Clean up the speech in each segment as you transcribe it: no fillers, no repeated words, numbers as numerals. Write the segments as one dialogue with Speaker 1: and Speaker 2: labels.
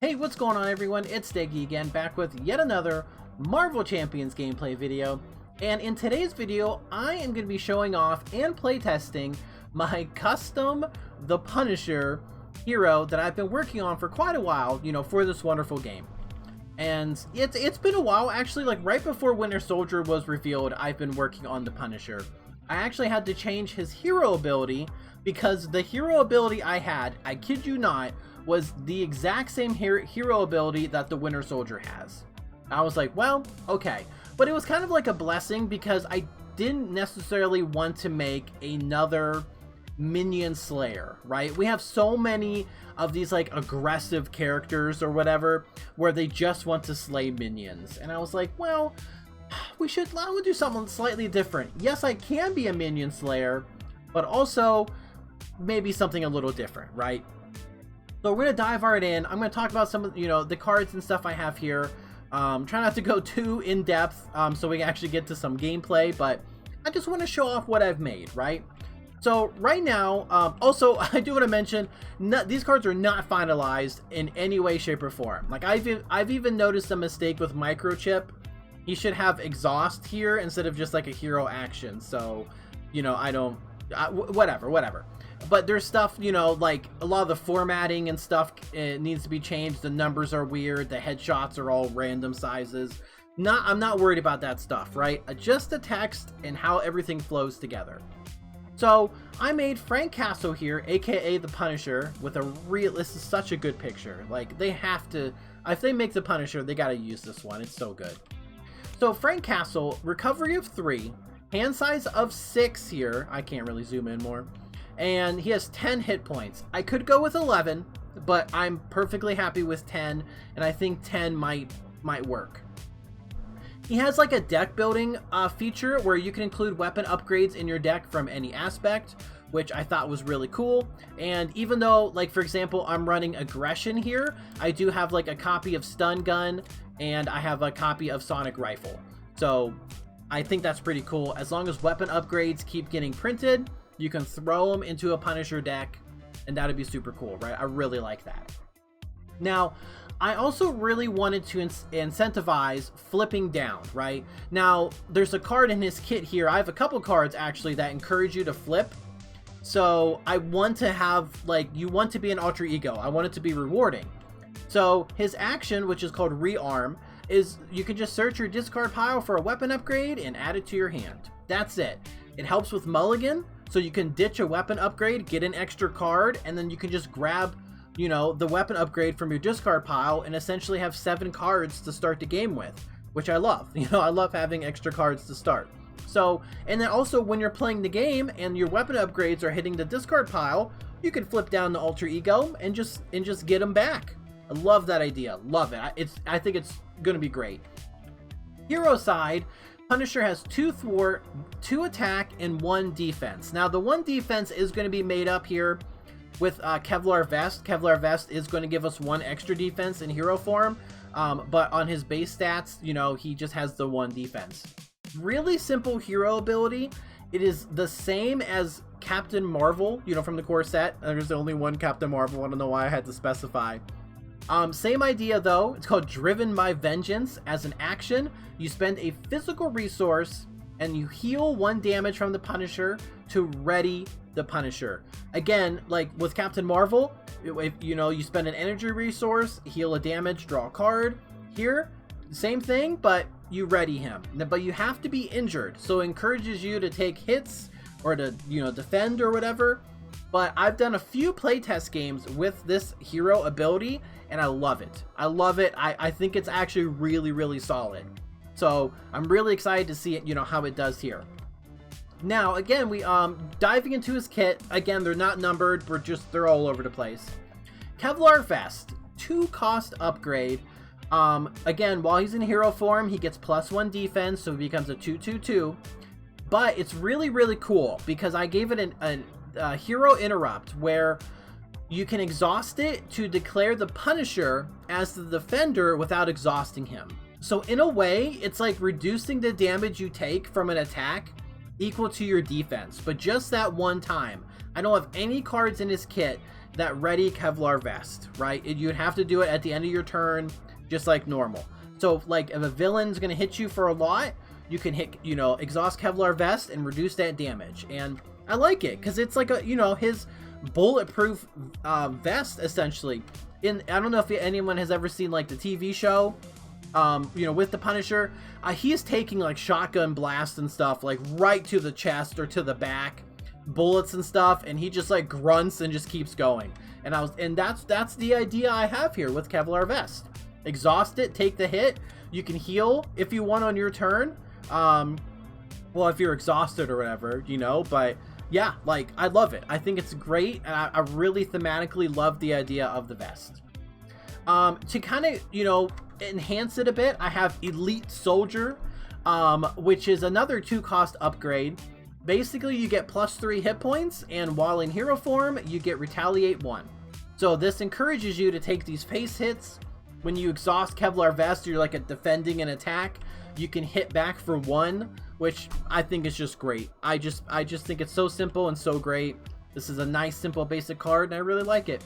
Speaker 1: Hey, what's going on everyone? It's Steggy again, back with yet another Marvel Champions gameplay video. And in today's video, I am going to be showing off and playtesting my custom The Punisher hero that I've been working on for quite a while, for this wonderful game. And it's been a while, actually, like right before Winter Soldier was revealed, I've been working on The Punisher. I actually had to change his hero ability because the hero ability I had, I kid you not, was the exact same hero ability that the Winter Soldier has. I was like, well, okay. But it was kind of like a blessing because I didn't necessarily want to make another minion slayer, right? We have so many of these like aggressive characters or whatever where they just want to slay minions. And I was like, well, I would do something slightly different. Yes, I can be a minion slayer, but also maybe something a little different, right? So we're going to dive right in. I'm going to talk about some of, the cards and stuff I have here. Try not to go too in depth so we can actually get to some gameplay, but I just want to show off what I've made, right? So right now, also I do want to mention, these cards are not finalized in any way, shape, or form. Like I've even noticed a mistake with Microchip. He should have exhaust here instead of just like a hero action. So, whatever. But there's stuff, like a lot of the formatting and stuff, it needs to be changed. The numbers are weird. The headshots are all random sizes. I'm not worried about that stuff, right? Just the text and how everything flows together. So I made Frank Castle here, aka the Punisher, with this is such a good picture. Like they have to, if they make the Punisher, they got to use this one. It's so good. So Frank Castle, recovery of 3, hand size of 6 here. I can't really zoom in more. And he has 10 hit points. I could go with 11, but I'm perfectly happy with 10, and I think 10 might work. He has like a deck building feature where you can include weapon upgrades in your deck from any aspect, which I thought was really cool. And even though, like for example, I'm running aggression here, I do have like a copy of stun gun and I have a copy of sonic rifle. So I think that's pretty cool. As long as weapon upgrades keep getting printed, you can throw them into a Punisher deck, and that'd be super cool, right? I really like that. Now, I also really wanted to incentivize flipping down, right? Now, there's a card in his kit here. I have a couple cards, actually, that encourage you to flip. So, I want to have, like, you want to be an alter ego. I want it to be rewarding. So, his action, which is called Rearm, is you can just search your discard pile for a weapon upgrade and add it to your hand. That's it. It helps with Mulligan. So you can ditch a weapon upgrade, get an extra card, and then you can just grab, the weapon upgrade from your discard pile and essentially have 7 cards to start the game with, which I love. I love having extra cards to start. So, and then also when you're playing the game and your weapon upgrades are hitting the discard pile, you can flip down the alter ego and just get them back. I love that idea. Love it. I think it's going to be great. Hero side, Punisher has 2 thwart, 2 attack, and 1 defense. Now, the 1 defense is going to be made up here with Kevlar Vest. Kevlar Vest is going to give us 1 extra defense in hero form, but on his base stats, he just has the 1 defense. Really simple hero ability. It is the same as Captain Marvel, from the core set. There's only 1 Captain Marvel. I don't know why I had to specify. Same idea though. It's called Driven by Vengeance. As an action, you spend a physical resource and you heal 1 damage from the Punisher to ready the Punisher. Again, like with Captain Marvel, if you spend an energy resource, heal a damage, draw a card. Here, same thing, but you ready him. But you have to be injured, so it encourages you to take hits or to defend or whatever. But I've done a few playtest games with this hero ability, and I love it. I love it. I think it's actually really, really solid. So I'm really excited to see it, how it does here. Now, again, we diving into his kit. Again, they're not numbered. They're all over the place. Kevlar Vest, 2 cost upgrade. Again, while he's in hero form, he gets +1 defense, so he becomes a 2/2/2. But it's really, really cool because I gave it a hero interrupt where you can exhaust it to declare the Punisher as the defender without exhausting him. So in a way, it's like reducing the damage you take from an attack equal to your defense, but just that one time. I don't have any cards in his kit that ready Kevlar vest, right? You'd have to do it at the end of your turn, just like normal. So like if a villain's gonna hit you for a lot, you can hit, you know, exhaust Kevlar vest and reduce that damage. And I like it because it's like a, you know, his bulletproof vest essentially. I don't know if anyone has ever seen like the TV show, you know, with the Punisher. He's taking like shotgun blasts and stuff like right to the chest or to the back, bullets and stuff, and he just like grunts and just keeps going. And that's the idea I have here with Kevlar vest. Exhaust it, take the hit. You can heal if you want on your turn. Well, if you're exhausted or whatever, you know, but yeah, like I love it. I think it's great, and I really thematically love the idea of the vest. To kind of, you know, enhance it a bit, I have Elite Soldier, which is another 2-cost upgrade. Basically, you get +3 hit points, and while in hero form, you get Retaliate 1. So this encourages you to take these face hits. When you exhaust Kevlar vest, you're like defending an attack. You can hit back for 1, which I think is just great. I just think it's so simple and so great. This is a nice, simple, basic card, and I really like it.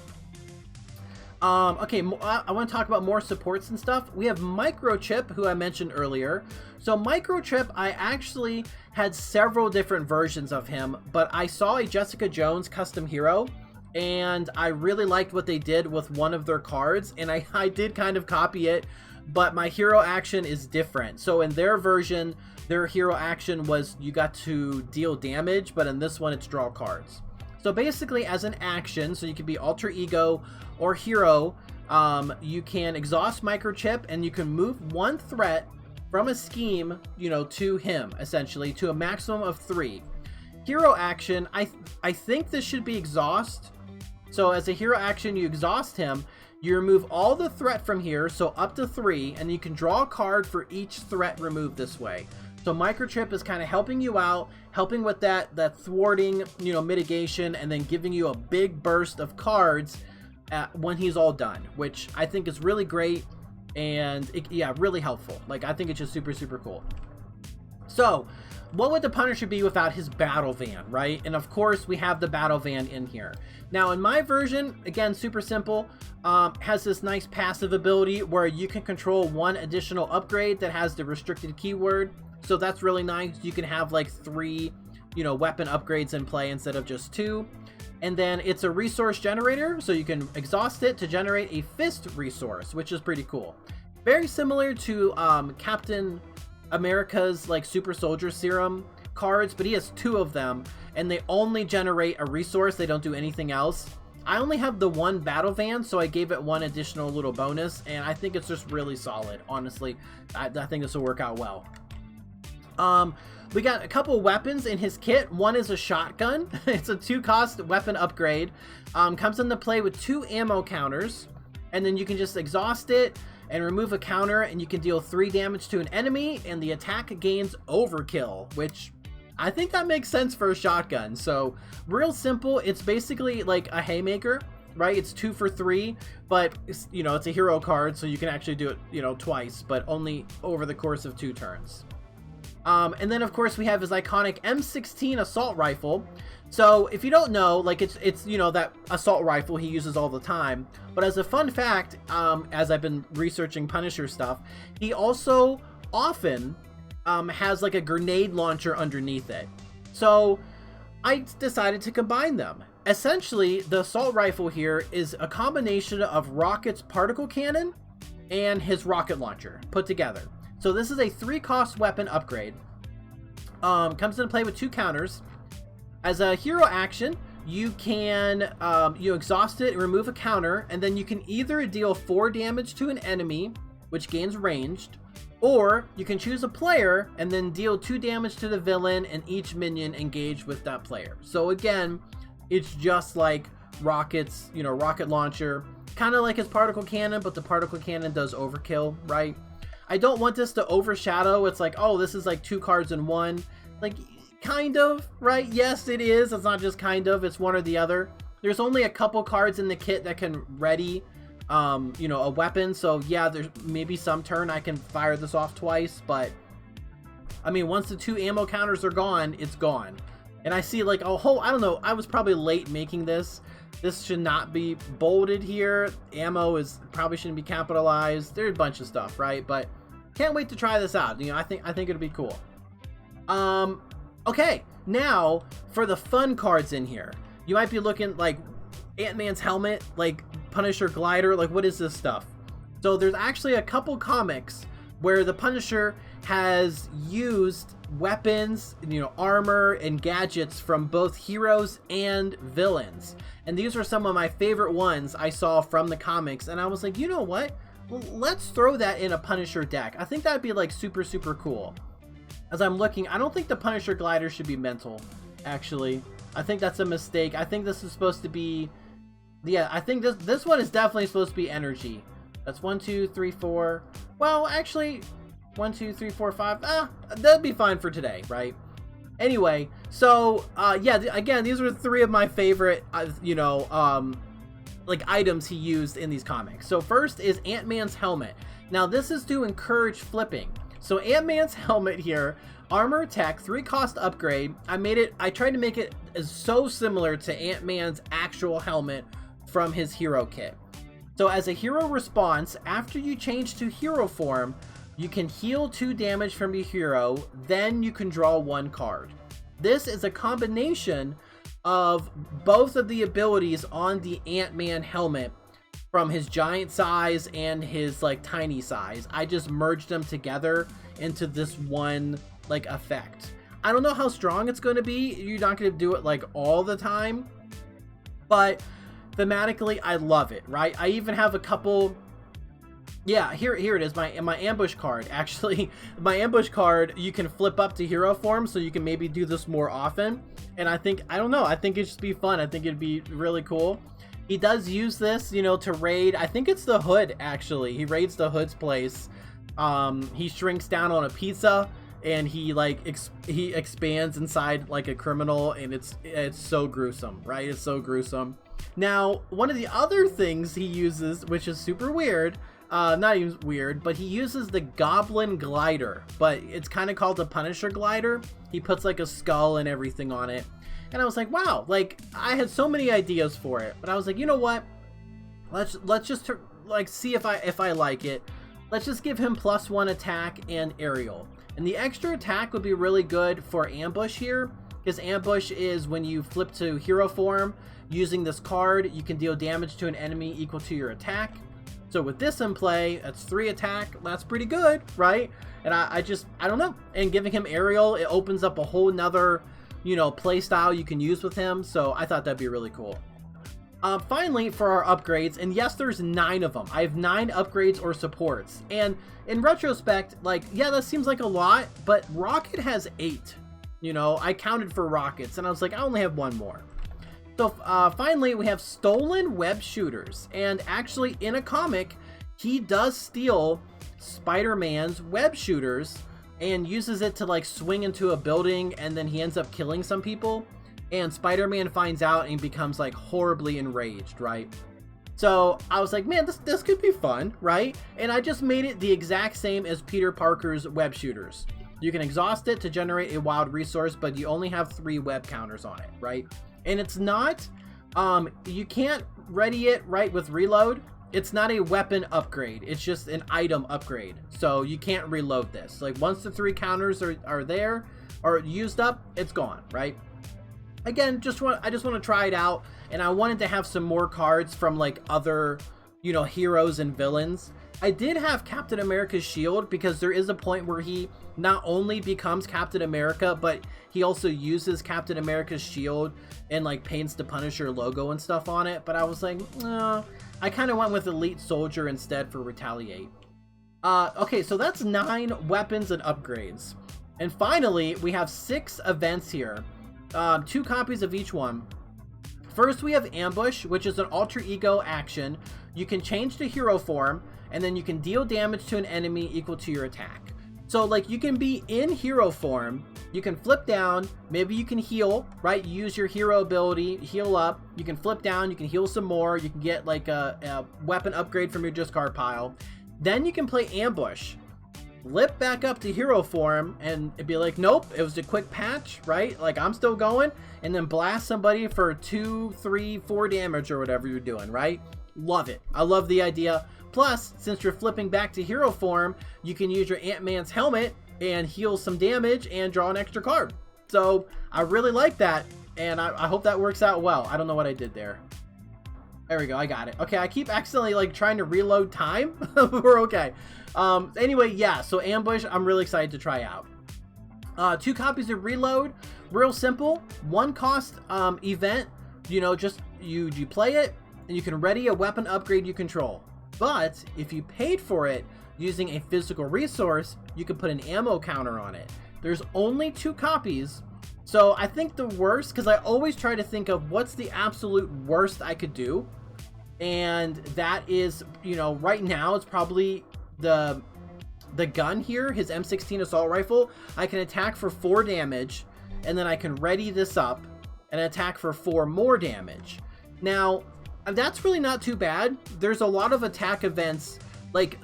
Speaker 1: Okay, I want to talk about more supports and stuff. We have Microchip, who I mentioned earlier. So Microchip, I actually had several different versions of him, but I saw a Jessica Jones custom hero, and I really liked what they did with one of their cards, and I did kind of copy it, but my hero action is different. So in their version, their hero action was you got to deal damage, but in this one, it's draw cards. So basically, as an action, so you could be alter ego or hero, you can exhaust Microchip, and you can move 1 threat from a scheme, you know, to him, essentially, to a maximum of 3. Hero action, I think this should be exhaust. So as a hero action, you exhaust him, you remove all the threat from here, so up to 3, and you can draw a card for each threat removed this way. So Microchip is kind of helping you out, helping with that thwarting, you know, mitigation, and then giving you a big burst of cards when he's all done, which I think is really great, and yeah, really helpful. Like, I think it's just super, super cool. So what would the Punisher be without his battle van, right? And of course, we have the battle van in here. Now, in my version, again, super simple, has this nice passive ability where you can control 1 additional upgrade that has the restricted keyword. So that's really nice. You can have like 3, you know, weapon upgrades in play instead of just 2. And then it's a resource generator, so you can exhaust it to generate a fist resource, which is pretty cool. Very similar to Captain America's like super soldier serum cards, but he has 2 of them, and they only generate a resource. They don't do anything else. I only have the 1 battle van, so I gave it 1 additional little bonus, and I think it's just really solid. Honestly, I think this will work out well. We got a couple weapons in his kit. One is a shotgun. It's a 2-cost weapon upgrade. Comes into play with 2 ammo counters, and then you can just exhaust it and remove a counter, and you can deal 3 damage to an enemy, and the attack gains overkill, which I think that makes sense for a shotgun. So real simple. It's basically like a haymaker, right? It's 2 for 3, but it's, you know, it's a hero card, so you can actually do it, you know, twice, but only over the course of 2 turns. And then of course we have his iconic M16 assault rifle. So if you don't know, like it's you know, that assault rifle he uses all the time. But as a fun fact, as I've been researching Punisher stuff, he also often has like a grenade launcher underneath it. So I decided to combine them. Essentially, the assault rifle here is a combination of Rocket's particle cannon and his rocket launcher put together. So this is a 3-cost weapon upgrade. Comes into play with 2 counters. As a hero action, you can you exhaust it and remove a counter, and then you can either deal 4 damage to an enemy, which gains ranged, or you can choose a player and then deal 2 damage to the villain and each minion engaged with that player. So again, it's just like Rocket's, you know, rocket launcher, kind of like his particle cannon, but the particle cannon does overkill, right? I don't want this to overshadow. It's like, oh, this is like 2 cards in 1. Like, kind of, right? Yes, it is. It's not just kind of. It's one or the other. There's only a couple cards in the kit that can ready, you know, a weapon. So, yeah, there's maybe some turn I can fire this off twice. But, I mean, once the 2 ammo counters are gone, it's gone. And I see, like, a whole, I don't know, I was probably late making this. This should not be bolded here. Ammo is probably shouldn't be capitalized. There's a bunch of stuff, right? But can't wait to try this out. You know, I think it'll be cool. Okay, now for the fun cards in here. You might be looking like Ant-Man's helmet, like Punisher glider, like what is this stuff? So there's actually a couple comics where the Punisher has used weapons, you know, armor and gadgets from both heroes and villains. And these are some of my favorite ones I saw from the comics. And I was like, you know what? Let's throw that in a Punisher deck. I think that'd be like super, super cool. As I'm looking, I don't think the Punisher glider should be mental, actually. I think that's a mistake. I think this is supposed to be, yeah, I think this one is definitely supposed to be energy. That's 1, 2, 3, 4. Well, actually, 1, 2, 3, 4, 5. That'd be fine for today, right? Anyway, so yeah, again, these were 3 of my favorite, you know, like items he used in these comics. So first is Ant-Man's helmet. Now this is to encourage flipping. So Ant-Man's helmet here, armor tech, 3 cost upgrade. I tried to make it so similar to Ant-Man's actual helmet from his hero kit. So as a hero response, after you change to hero form, you can heal 2 damage from your hero, then you can draw 1 card. This is a combination of both of the abilities on the Ant-Man helmet from his giant size and his like tiny size. I just merged them together into this one like effect. I don't know how strong it's going to be. You're not going to do it like all the time, but thematically I love it, right? I even have a couple, yeah, here it is, my ambush card. Actually, my ambush card, you can flip up to hero form, so you can maybe do this more often. And I don't know, I think it'd just be fun. I think it'd be really cool. He does use this, you know, to raid. I think it's the Hood, actually. He raids the Hood's place. He shrinks down on a pizza, and he like he expands inside like a criminal, and it's so gruesome, right? It's so gruesome. Now, one of the other things he uses, which is super weird, not even weird, but he uses the Goblin Glider, but it's kind of called the Punisher Glider. He puts like a skull and everything on it. And I was like, wow, like I had so many ideas for it, but I was like, you know what? Let's just like see if I like it. Let's just give him +1 attack and aerial. And the extra attack would be really good for ambush here, because ambush is when you flip to hero form using this card, you can deal damage to an enemy equal to your attack. So with this in play, that's 3 attack. That's pretty good, right? And I don't know. And giving him aerial, it opens up a whole nother, you know, play style you can use with him. So I thought that'd be really cool. Finally, for our upgrades, and yes, there's 9 of them. I have 9 upgrades or supports. And in retrospect, like, yeah, that seems like a lot, but Rocket has 8. You know, I counted for Rockets, and I was like, I only have 1 more. So finally, we have Stolen Web Shooters. And actually, in a comic, he does steal Spider-Man's web shooters and uses it to like swing into a building, and then he ends up killing some people. And Spider-Man finds out and becomes like horribly enraged, right? So I was like, man, this could be fun, right? And I just made it the exact same as Peter Parker's web shooters. You can exhaust it to generate a wild resource, but you only have 3 web counters on it, right? And it's not, you can't ready it right with reload. It's not a weapon upgrade. It's just an item upgrade. So you can't reload this. Like once the 3 counters are there or used up, it's gone, right? Again, I just want to try it out, and I wanted to have some more cards from like other, you know, heroes and villains. I did have Captain America's shield because there is a point where he not only becomes Captain America, but he also uses Captain America's shield and like paints the Punisher logo and stuff on it. But I was like, no, I kind of went with Elite Soldier instead for Retaliate. Okay, so that's 9 weapons and upgrades. And finally, we have 6 events here. 2 copies of each one. First, we have Ambush, which is an alter ego action. You can change to hero form, and then you can deal damage to an enemy equal to your attack. So like you can be in hero form, you can flip down, maybe you can heal, right? Use your hero ability, heal up, you can flip down, you can heal some more, you can get like a weapon upgrade from your discard pile. Then you can play Ambush. flip back up to hero form and it'd be like, nope, it was a quick patch, right? Like, I'm still going, and then blast somebody for 2, 3, 4 damage or whatever you're doing, right? Love it. I love the idea. Plus, since you're flipping back to hero form, you can use your Ant-Man's helmet and heal some damage and draw an extra card. So I really like that, and I hope that works out well. I don't know what I did there. There we go, I got it. Okay, I keep accidentally like trying to reload time. We're okay. Anyway, yeah, so Ambush, I'm really excited to try out. 2 copies of Reload, real simple. 1 cost event, you know, just you play it and you can ready a weapon upgrade you control. But if you paid for it using a physical resource, you can put an ammo counter on it. There's only 2 copies. So I think the worst, because I always try to think of what's the absolute worst I could do. And that is, you know, right now it's probably the gun here, his M16 assault rifle. I can attack for 4 damage, and then I can ready this up and attack for 4 more damage. Now, that's really not too bad. There's a lot of attack events, like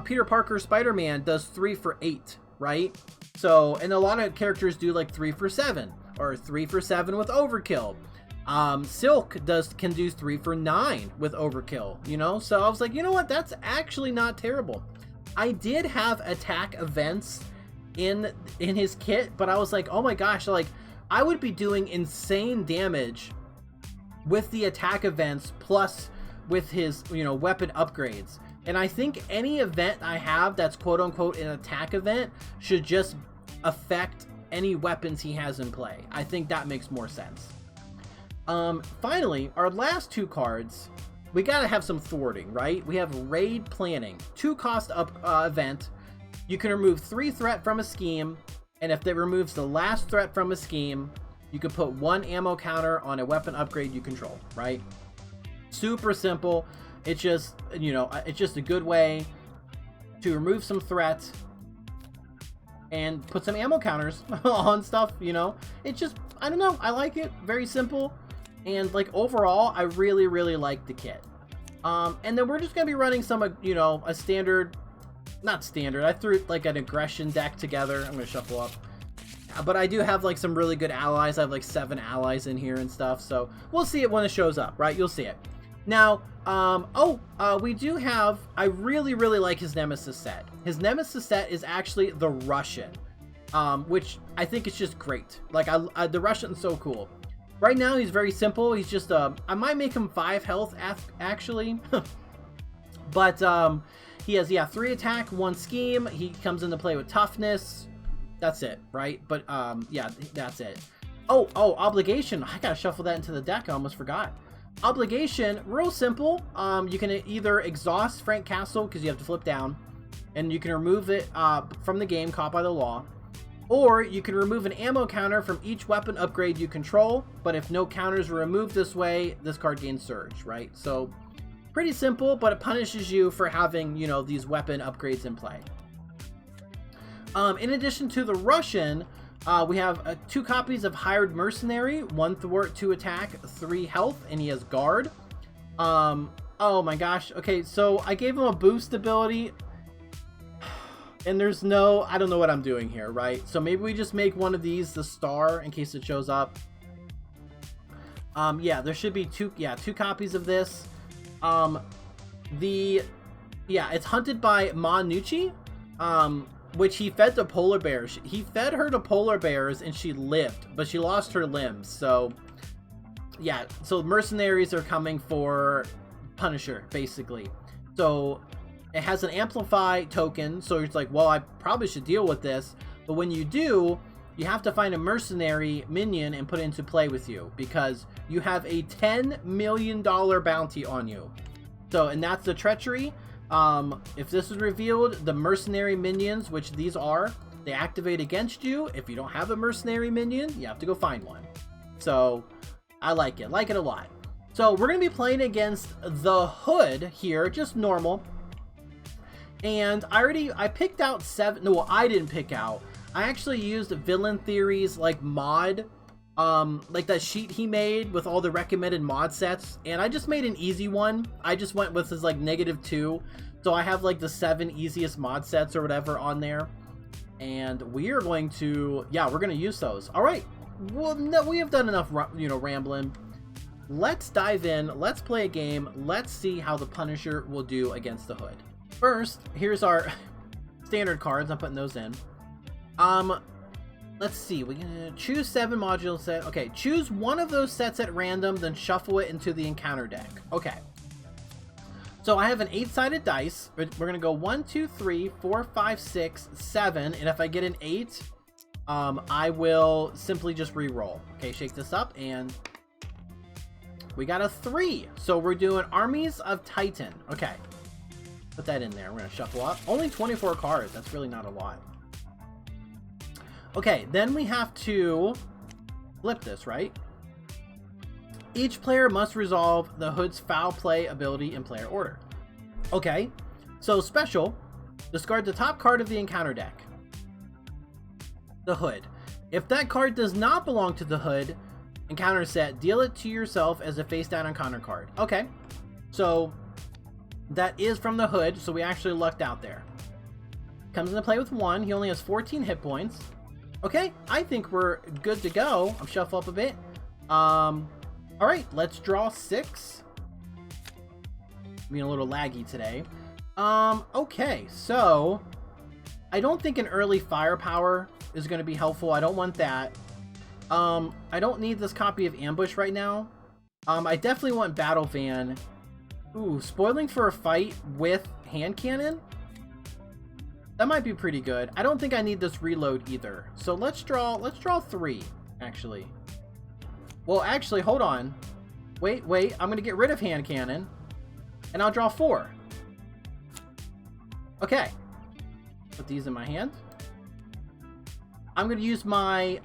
Speaker 1: Peter Parker Spider-Man does 3 for 8, right? So, and a lot of characters do like 3 for 7 or 3 for 7 with overkill. Silk can do 3 for 9 with overkill, you know? So I was like, you know what? That's actually not terrible. I did have attack events in his kit, but I was like, oh my gosh, like I would be doing insane damage with the attack events plus with his, you know, weapon upgrades. And I think any event I have that's quote unquote an attack event should just affect any weapons he has in play. I think that makes more sense. Finally, our last 2 cards, we gotta have some thwarting, right? We have Raid Planning, 2 cost event. You can remove 3 threat from a scheme, and if it removes the last threat from a scheme, you can put 1 ammo counter on a weapon upgrade you control, right? Super simple. It's just, you know, it's just a good way to remove some threats and put some ammo counters on stuff, you know? It's just, I don't know, I like it. Very simple. And like overall, I really, really like the kit. And then we're just gonna be running some, you know, a standard, not standard, I threw like an aggression deck together. I'm gonna shuffle up. But I do have like some really good allies. I have like 7 allies in here and stuff. So we'll see it when it shows up, right? You'll see it. Now, we do have, I really, really like his Nemesis set. His Nemesis set is actually the Russian, which I think is just great. Like, the Russian's so cool. Right now, he's very simple. He's just, I might make him 5 health, actually. But, he has, yeah, 3 attack, 1 scheme. He comes into play with toughness. That's it, right? But, yeah, that's it. Oh, obligation. I gotta shuffle that into the deck. I almost forgot. Obligation, real simple. You can either exhaust Frank Castle because you have to flip down, and you can remove it from the game, caught by the law. Or you can remove an ammo counter from each weapon upgrade you control, but if no counters are removed this way, this card gains Surge, right? So, pretty simple, but it punishes you for having, you know, these weapon upgrades in play. In addition to the Russian, we have 2 copies of Hired Mercenary, 1 thwart, 2 attack, 3 health, and he has guard. Oh my gosh. Okay, so I gave him a boost ability, and there's no, I don't know what I'm doing here, right? So maybe we just make one of these the star in case it shows up. Yeah, there should be 2 copies of this. It's hunted by Ma Nucci, which he fed to polar bears. He fed her to polar bears and she lived, but she lost her limbs. So yeah, so mercenaries are coming for Punisher, basically. So it has an amplify token, so it's like, well, I probably should deal with this. But when you do, you have to find a mercenary minion and put it into play with you, because you have a $10 million bounty on you. So, and that's the treachery. If this is revealed, the mercenary minions, which these are, they activate against you. If you don't have a mercenary minion, you have to go find one. So I like it a lot. So we're going to be playing against the Hood here, just normal. And I picked out 7, no, I didn't pick out. I actually used Villain Theory's like mod, like that sheet he made with all the recommended mod sets, and I just made an easy one. I just went with his like -2 So I have like the 7 easiest mod sets or whatever on there. And we are going to, yeah, we're going to use those. All right. Well, no, we have done enough, you know, rambling. Let's dive in. Let's play a game. Let's see how the Punisher will do against the Hood. First, here's our standard cards. I'm putting those in. Let's see. We're going to choose 7 module set. Okay, choose one of those sets at random, then shuffle it into the encounter deck. Okay. So I have an 8-sided dice. We're going to go 1, 2, 3, 4, 5, 6, 7. And if I get an 8, I will simply just re-roll. Okay, shake this up and we got a 3. So we're doing Armies of Titan. Okay. Put that in there. We're going to shuffle up. Only 24 cards. That's really not a lot. Okay, then we have to flip this, right? Each player must resolve the Hood's foul play ability in player order. Okay, so special, discard the top card of the encounter deck. The Hood. If that card does not belong to the Hood encounter set, deal it to yourself as a face down encounter card. Okay, so that is from the Hood, so we actually lucked out there. Comes into play with 1. He only has 14 hit points. Okay, I think we're good to go. I'll shuffle up a bit. All right, let's draw 6. Being a little laggy today. Okay, so I don't think an early firepower is going to be helpful. I don't want that. I don't need this copy of Ambush right now. I definitely want Battle Van. Ooh, spoiling for a fight with hand cannon? That might be pretty good. I don't think I need this reload either. So let's draw 3, actually. Well, actually, hold on. Wait. I'm going to get rid of hand cannon. And I'll draw 4. Okay. Put these in my hand. I'm going to use my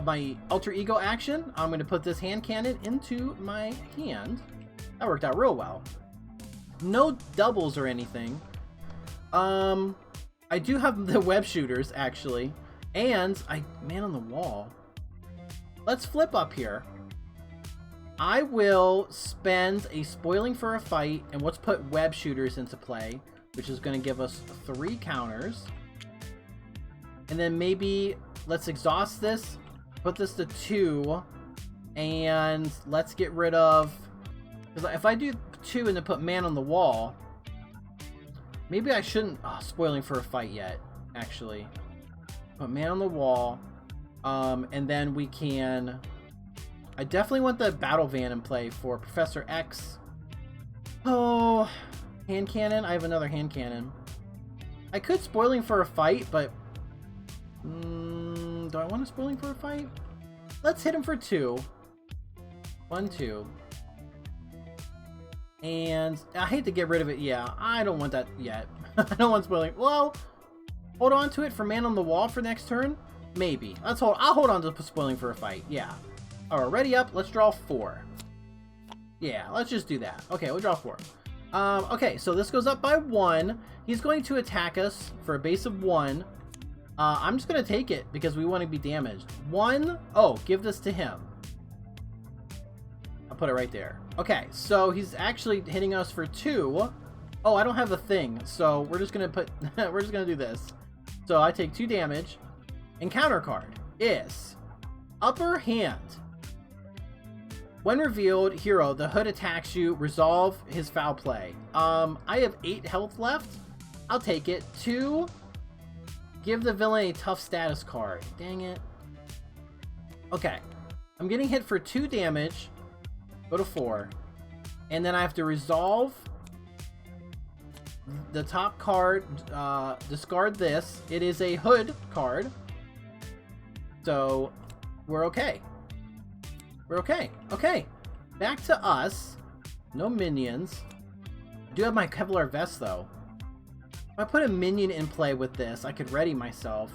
Speaker 1: my alter ego action. I'm going to put this hand cannon into my hand. That worked out real well. No doubles or anything. I do have the web shooters, actually. And man on the wall. Let's flip up here. I will spend a spoiling for a fight, and let's put web shooters into play, which is going to give us 3 counters. And then maybe let's exhaust this, put this to 2, and let's get rid of... Because if I do 2 and then put man on the wall, maybe I shouldn't... spoiling for a fight yet, actually. Put man on the wall, and then we can... I definitely want the Battle Van in play for Professor X. Oh, hand cannon. I have another hand cannon. I could spoiling for a fight, but do I want to spoiling for a fight? Let's hit him for 2. 1, 2. And I hate to get rid of it. Yeah, I don't want that yet. I don't want spoiling. Well, hold on to it for man on the wall for next turn. Maybe. I'll hold on to spoiling for a fight. Yeah. Alright, ready up. Let's draw 4. Yeah, let's just do that. Okay, we'll draw 4. Okay, so this goes up by 1. He's going to attack us for a base of 1. I'm just going to take it because we want to be damaged. 1. Oh, give this to him. I'll put it right there. Okay, so he's actually hitting us for 2. Oh, I don't have the thing, so we're just going to put... we're just going to do this. So I take 2 damage. Encounter card is Upper Hand. When revealed, hero, the Hood attacks you, resolve his foul play. I have 8 health left. I'll take it. 2, give the villain a tough status card. Dang it. Okay. I'm getting hit for 2 damage. Go to 4. And then I have to resolve the top card. Discard this. It is a Hood card. So, we're okay. We're okay. Okay. Back to us. No minions. I do have my Kevlar vest, though. If I put a minion in play with this, I could ready myself.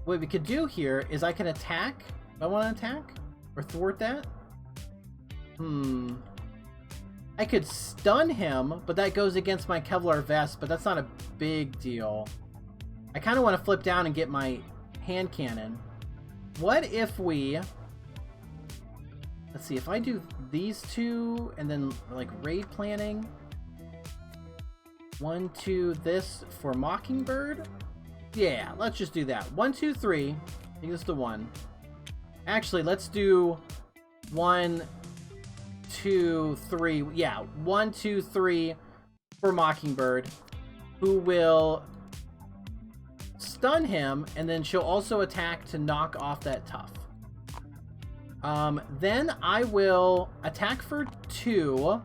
Speaker 1: What we could do here is I can attack. Do I want to attack? Or thwart that? I could stun him, but that goes against my Kevlar vest, but that's not a big deal. I kind of want to flip down and get my hand cannon. What if we... Let's see, if I do these 2 and then like raid planning. 1, 2, this for Mockingbird. Yeah, let's just do that. 1, 2, 3. I think this is the 1. Actually, let's do 1, 2, 3. Yeah, 1, 2, 3 for Mockingbird, who will stun him, and then she'll also attack to knock off that tough. Then I will attack for 2.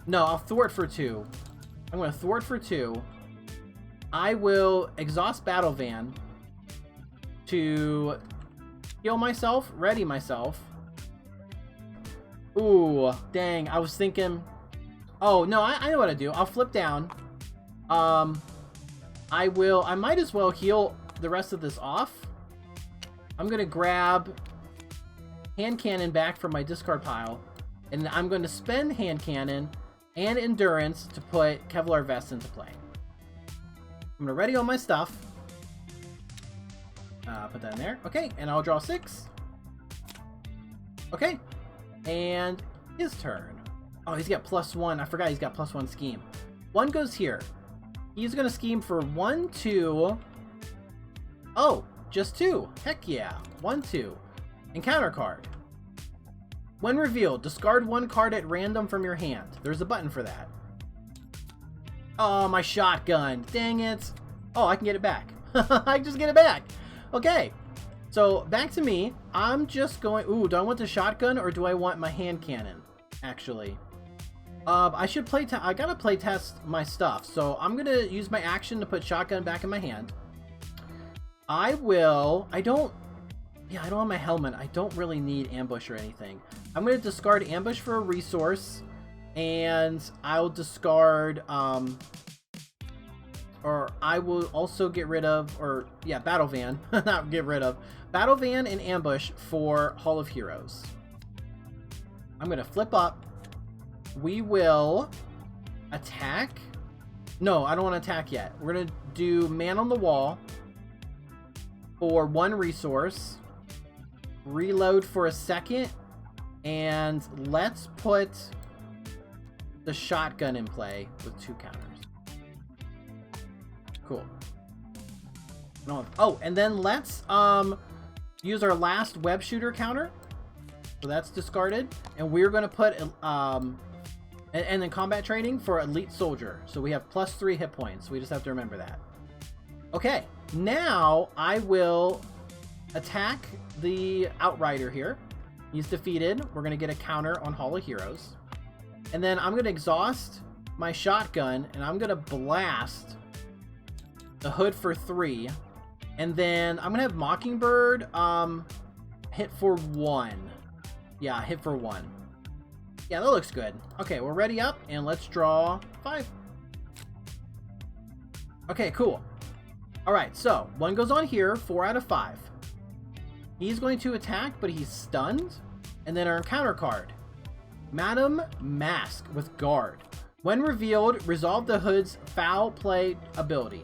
Speaker 1: No, I'll thwart for 2. I'm going to thwart for 2. I will exhaust Battle Van to heal myself, ready myself. Ooh, dang, I was thinking... Oh, no, I know what to do. I'll flip down. I might as well heal the rest of this off. I'm going to grab Hand Cannon back from my discard pile. And I'm going to spend Hand Cannon and Endurance to put Kevlar Vest into play. I'm going to ready all my stuff. Put that in there. Okay, and I'll draw 6. Okay, and his turn. Oh, he's got +1. I forgot he's got +1 scheme. 1 goes here. He's going to scheme for 1, 2. Oh, just 2. Heck yeah. 1, 2. Encounter card. When revealed, discard 1 card at random from your hand. There's a button for that. Oh, my shotgun. Dang it. Oh, I can get it back. I can just get it back. Okay. So, back to me. I'm just going... Ooh, do I want the shotgun or do I want my hand cannon? Actually. I should play... I gotta play test my stuff. So, I'm gonna use my action to put shotgun back in my hand. I will... I don't have my helmet. I don't really need ambush or anything. I'm going to discard ambush for a resource, and I'll discard, or I will also get rid of, Battle Van, not get rid of, Battle Van and ambush for Hall of Heroes. I'm going to flip up. We will attack. No, I don't want to attack yet. We're going to do Man on the Wall for 1 resource. Reload for a second, and let's put the shotgun in play with 2 counters. Cool. Oh, and then let's use our last web shooter counter. So that's discarded, and we're going to put and then combat training for elite soldier. So we have +3 hit points. We just have to remember that. Okay, now I will attack the Outrider here. He's defeated. We're going to get a counter on Hall of Heroes. And then I'm going to exhaust my shotgun, and I'm going to blast the hood for 3. And then I'm going to have Mockingbird hit for 1. Yeah, hit for 1. Yeah, that looks good. Okay, we're ready up, and let's draw 5. Okay, cool. Alright, so 1 goes on here, 4 out of 5. He's going to attack, but he's stunned. And then our encounter card. Madam Mask with Guard. When revealed, resolve the hood's foul play ability.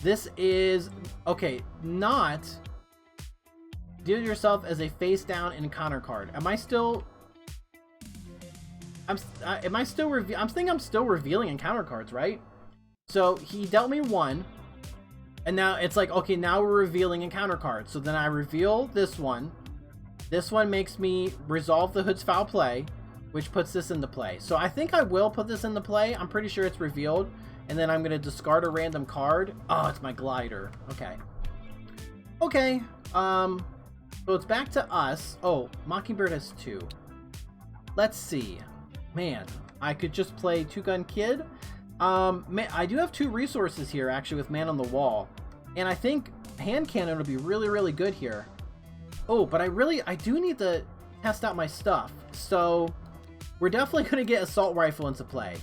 Speaker 1: This is... Okay, not... Deal yourself as a face down encounter card. Am I still... I'm thinking I'm still revealing encounter cards, right? So, he dealt me 1. And now it's like, okay, now we're revealing encounter cards. So then I reveal this one. This one makes me resolve the hood's foul play, which puts this into play. So I think I will put this into play. I'm pretty sure it's revealed. And then I'm going to discard a random card. Oh, it's my glider. Okay. Okay. So it's back to us. Oh, Mockingbird has 2. Let's see. Man, I could just play Two Gun Kid. Man, I do have 2 resources here, actually, with Man on the Wall. And I think Hand Cannon would be really, really good here. Oh, but I do need to test out my stuff. So, we're definitely going to get Assault Rifle into play.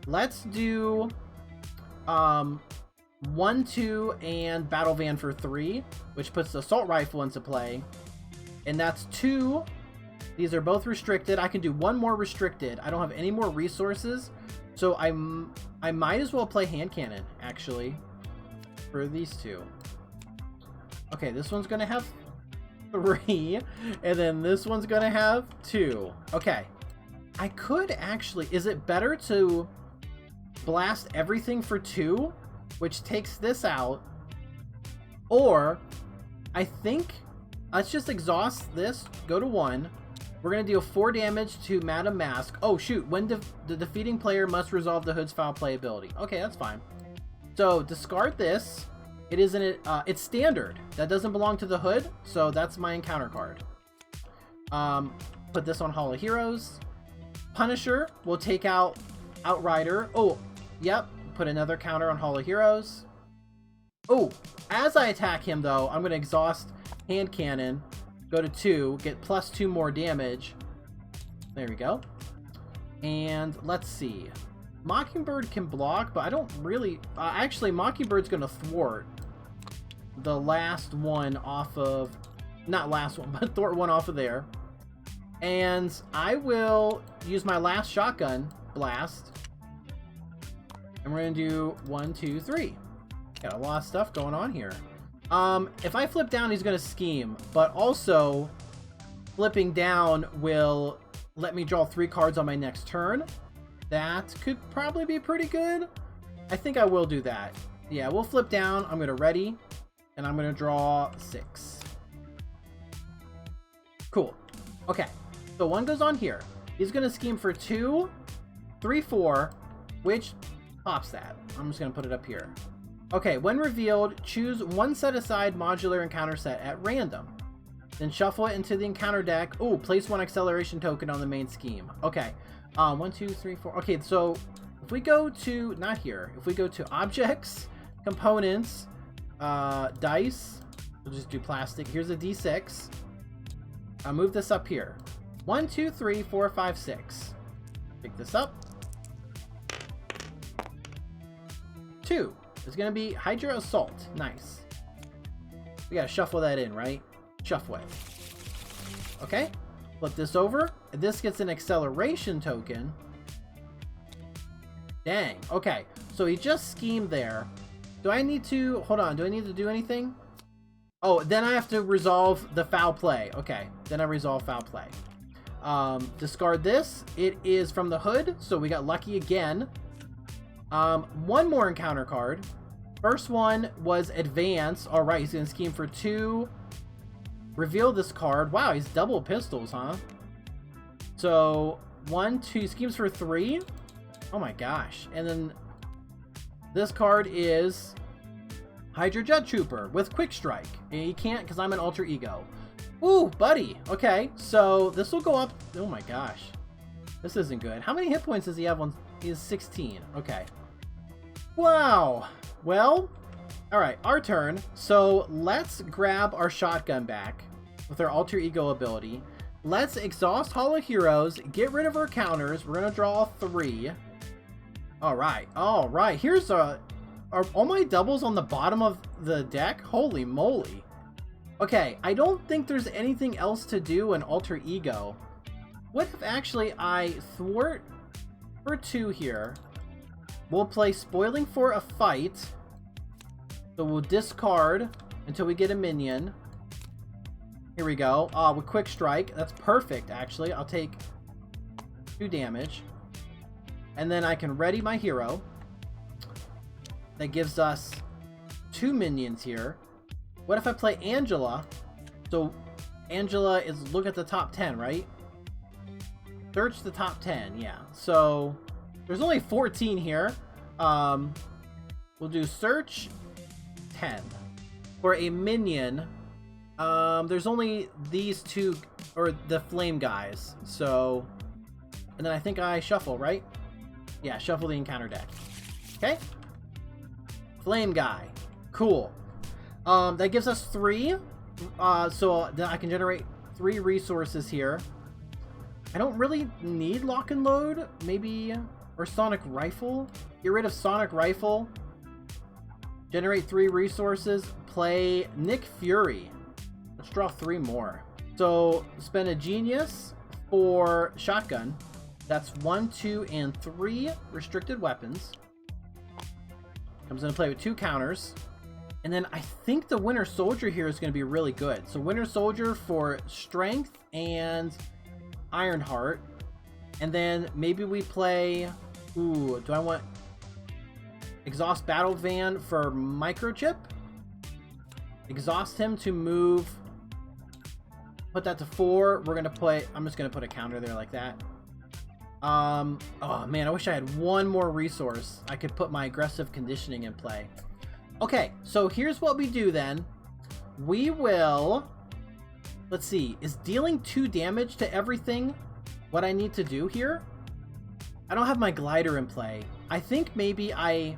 Speaker 1: Let's do 1, 2, and Battle Van for 3, which puts the Assault Rifle into play. And that's 2. These are both restricted. I can do 1 more restricted. I don't have any more resources. So I might as well play Hand Cannon, actually, for these 2. Okay, this one's going to have 3, and then this one's going to have 2. Okay. I could actually... Is it better to blast everything for 2, which takes this out? Or, I think... Let's just exhaust this, go to 1. We're going to deal 4 damage to Madame Mask. Oh, shoot. When the defeating player must resolve the Hood's foul play ability. Okay, that's fine. So, discard this. It isn't... it's standard. That doesn't belong to the Hood, so that's my encounter card. Put this on Hall of Heroes. Punisher will take out Outrider. Oh, yep. Put another counter on Hall of Heroes. Oh, as I attack him, though, I'm going to exhaust Hand Cannon. Go to 2. Get plus 2 more damage. There we go. And let's see. Mockingbird can block, but I don't really... actually, Mockingbird's going to thwart the last one off of... Not last one, but thwart one off of there. And I will use my last shotgun blast. And we're going to do 1, 2, 3. Got a lot of stuff going on here. If I flip down, he's going to scheme. But also, flipping down will let me draw 3 cards on my next turn. That could probably be pretty good. I think I will do that. Yeah, we'll flip down. I'm going to ready. And I'm going to draw 6. Cool. Okay. So 1 goes on here. He's going to scheme for 2, 3, 4, which pops that. I'm just going to put it up here. Okay, when revealed, choose 1 set aside modular encounter set at random. Then shuffle it into the encounter deck. Oh, place 1 acceleration token on the main scheme. Okay. 1, 2, 3, 4. Okay, so if we go to, not here, if we go to objects, components, dice, we'll just do plastic. Here's a D6. I'll move this up here. 1, 2, 3, 4, 5, 6. Pick this up. 2 is going to be Hydra Assault. Nice. We got to shuffle that in, right? Shuffle it. Okay. Flip this over. This gets an acceleration token. Dang. Okay. So he just schemed there. Do I need to... Hold on. Do I need to do anything? Oh, then I have to resolve the foul play. Okay. Then I resolve foul play. Discard this. It is from the Hood, so we got lucky again. 1 more encounter card. First one was Advance. Alright, he's going to scheme for 2. Reveal this card. Wow, he's double pistols, huh? So, 1, 2, schemes for 3. Oh my gosh. And then this card is Hydra Jet Trooper with Quick Strike. And he can't because I'm an alter ego. Ooh, buddy. Okay, so this will go up. Oh my gosh. This isn't good. How many hit points does he have on? He has 16. Okay. Wow. Well, all right, our turn. So let's grab our shotgun back with our alter ego ability. Let's exhaust Hall of Heroes, get rid of our counters. We're going to draw 3. All right. Here's are all my doubles on the bottom of the deck? Holy moly. Okay, I don't think there's anything else to do in alter ego. What if actually I thwart for 2 here? We'll play Spoiling for a Fight. So we'll discard until we get a minion. Here we go. With Quick Strike. That's perfect, actually. I'll take 2 damage. And then I can ready my hero. That gives us 2 minions here. What if I play Angela? So Angela is look at the top 10, right? Search the top 10, yeah. So there's only 14 here. We'll do search 10. For a minion, there's only these 2, or the flame guys. So, and then I think I shuffle, right? Yeah, shuffle the encounter deck. Okay. Flame guy. Cool. That gives us 3. So then I can generate 3 resources here. I don't really need Lock and Load, maybe, or Sonic Rifle. Get rid of Sonic Rifle. Generate 3 resources. Play Nick Fury. Let's draw 3 more. So spend a Genius for Shotgun. That's 1, 2, and 3 restricted weapons. I'm going to play with 2 counters. And then I think the Winter Soldier here is going to be really good. So Winter Soldier for Strength and Ironheart. And then maybe we play... Ooh, do I want... Exhaust Battle Van for Microchip? Exhaust him to move... Put that to 4. We're going to play... I'm just going to put a counter there like that. Oh, man, I wish I had one more resource. I could put my aggressive conditioning in play. Okay, so here's what we do then. We will... Let's see. Is dealing 2 damage to everything what I need to do here? I don't have my glider in play. I think maybe I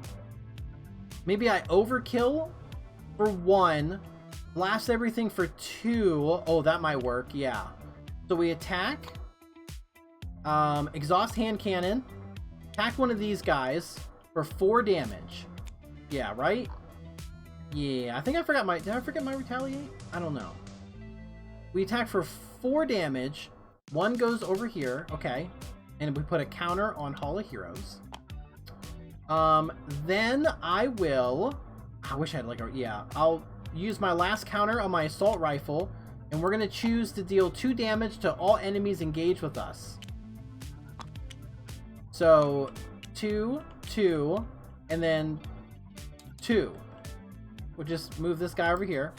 Speaker 1: overkill for 1. Blast everything for 2. Oh, that might work. Yeah. So we attack. Exhaust hand cannon. Attack one of these guys for 4 damage. Yeah, right? Yeah, I think I forgot my... Did I forget my retaliate? I don't know. We attack for 4 damage. 1 goes over here. Okay. And we put a counter on Hall of Heroes. Then I will... I wish I had like a... Yeah, I'll use my last counter on my assault rifle. And we're going to choose to deal 2 damage to all enemies engaged with us. So, 2, 2, and then 2. We'll just move this guy over here.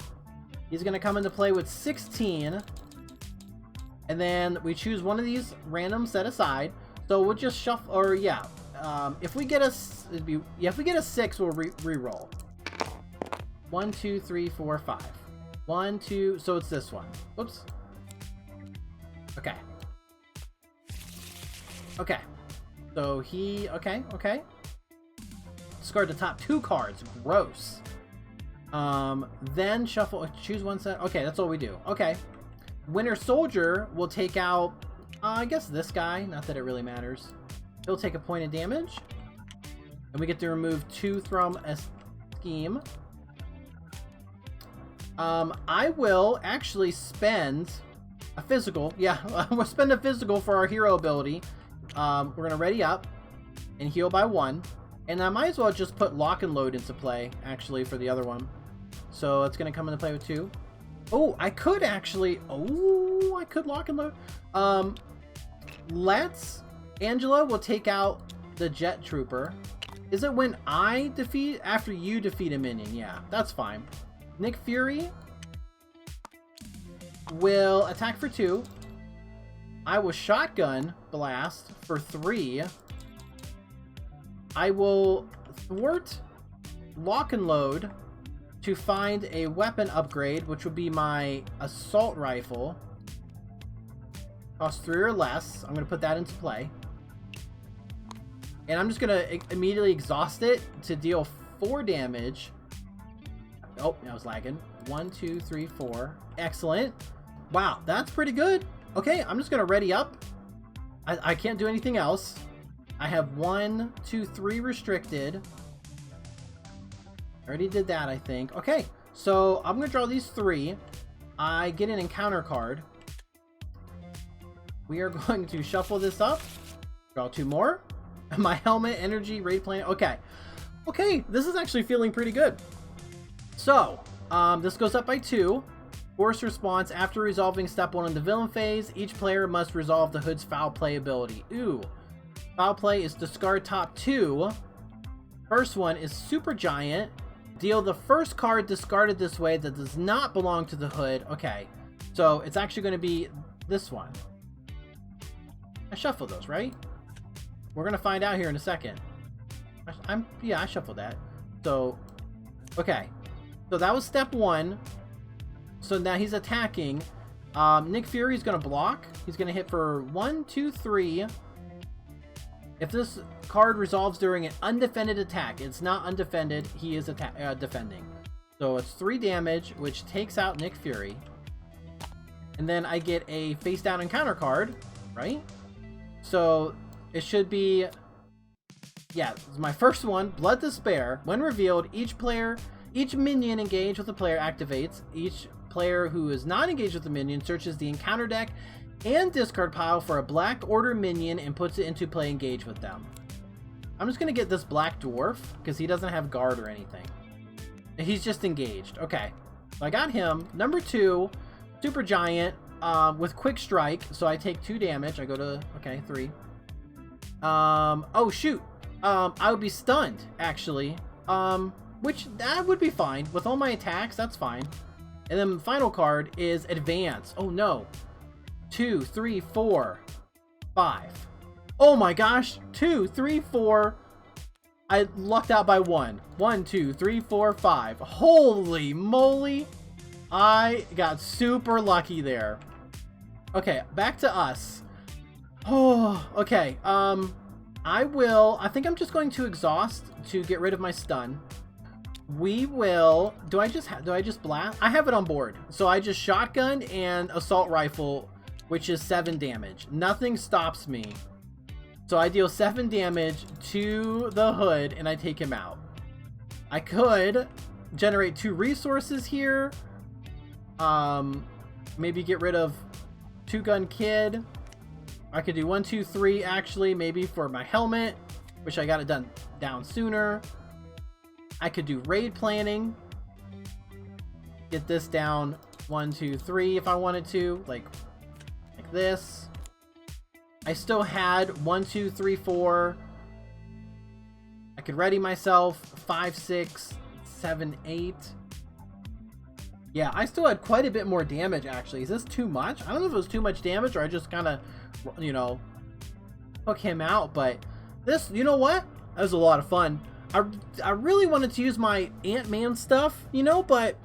Speaker 1: He's going to come into play with 16. And then we choose one of these random set aside. So we'll just shuffle, or yeah. If we get a 6, we'll re-roll. 1, 2, 3, 4, 5. 1, 2, so it's this one. Whoops. Okay. Okay. So he, okay. Discard the top 2 cards. Gross. Then shuffle, choose one set. Okay, that's all we do. Okay. Winter Soldier will take out, I guess this guy. Not that it really matters. He'll take a point of damage. And we get to remove 2 from a scheme. I will actually spend a physical. Yeah, we'll spend a physical for our hero ability. We're going to ready up and heal by 1. And I might as well just put lock and load into play, actually, for the other one. So it's going to come into play with 2. Oh, I could actually... Oh, I could lock and load. Angela will take out the Jet Trooper. Is it when I defeat... After you defeat a minion? Yeah, that's fine. Nick Fury will attack for 2. I will shotgun blast for 3. I will thwart lock and load to find a weapon upgrade, which would be my assault rifle. Cost 3 or less. I'm going to put that into play. And I'm just going to immediately exhaust it to deal 4 damage. Oh, I was lagging. 1, 2, 3, 4. Excellent. Wow, that's pretty good. Okay, I'm just going to ready up. I can't do anything else. I have 1, 2, 3 restricted. Already did that, I think. Okay, so I'm going to draw these 3. I get an encounter card. We are going to shuffle this up. Draw 2 more. My helmet, energy, raid planet. Okay. Okay, this is actually feeling pretty good. So, this goes up by 2. Force response. After resolving step 1 in the villain phase, each player must resolve the Hood's foul play ability. Ooh. Foul play is discard top 2. First one is Super Giant. Deal the first card discarded this way that does not belong to the Hood. Okay, so it's actually going to be this one. I shuffled those, right? We're going to find out here in a second. Yeah, I shuffled that. So, okay. So that was step 1. So now he's attacking. Nick Fury is going to block. He's going to hit for 1, 2, 3. If this card resolves during an undefended attack, it's not undefended, he is defending. So it's 3 damage, which takes out Nick Fury. And then I get a face down encounter card, right? So it should be, yeah, this is my first one, Blood Despair. When revealed, each minion engaged with the player activates. Each player who is not engaged with the minion searches the encounter deck and discard pile for a Black Order minion and puts it into play engaged with them. I'm just going to get this Black Dwarf because he doesn't have guard or anything. He's just engaged. Okay. So I got him. Number 2, Super Giant with Quick Strike. So I take 2 damage. I go to, okay, 3. Oh shoot. I would be stunned, actually. Which, that would be fine. With all my attacks, that's fine. And then the final card is Advance. Oh no. 2, 3, 4, 5. Oh my gosh. 2, 3, 4. I lucked out by 1. 1, 2, 3, 4, 5. Holy moly. I got super lucky there. Okay, back to us. Oh, okay. I think I'm just going to exhaust to get rid of my stun. We will, do I just blast? I have it on board. So I just shotgun and assault rifle, which is 7 damage. Nothing stops me. So I deal 7 damage to the hood and I take him out. I could generate 2 resources here. Maybe get rid of 2-gun kid. I could do 1, 2, 3 actually, maybe for my helmet, which I got it done down sooner. I could do raid planning. Get this down 1, 2, 3 if I wanted to, like this. I still had 1, 2, 3, 4. I could ready myself 5, 6, 7, 8. Yeah, I still had quite a bit more damage actually. Is this too much? I don't know if it was too much damage or I just kind of, you know, took him out. But this, you know what? That was a lot of fun. I really wanted to use my Ant-Man stuff, you know, but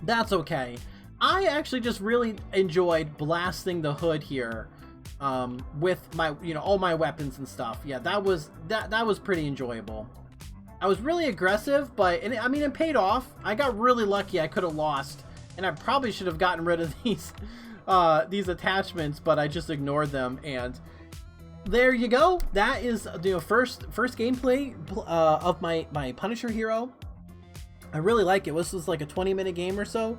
Speaker 1: that's okay. I actually just really enjoyed blasting the hood here with my, you know, all my weapons and stuff. Yeah, that was pretty enjoyable. I was really aggressive, but I mean, it paid off. I got really lucky. I could have lost, and I probably should have gotten rid of these attachments, but I just ignored them. And there you go. That is, you know, first gameplay of my Punisher hero. I really like it. This was like a 20-minute game or so.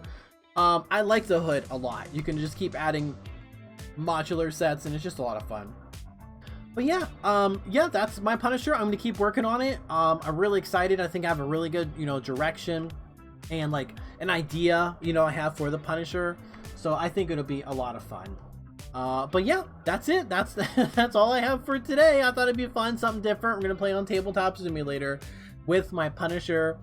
Speaker 1: I like the hood a lot. You can just keep adding modular sets, and it's just a lot of fun. But yeah, yeah, that's my Punisher. I'm gonna keep working on it. I'm really excited. I think I have a really good, you know, direction and like an idea, you know, I have for the Punisher. So I think it'll be a lot of fun. But yeah, that's it. That's that's all I have for today. I thought it'd be fun, something different. We're gonna play on Tabletop Simulator with my Punisher,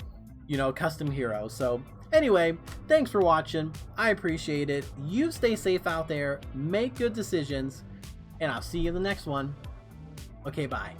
Speaker 1: you know, custom hero. So anyway, thanks for watching. I appreciate it. You stay safe out there, make good decisions, and I'll see you in the next one. Okay, bye.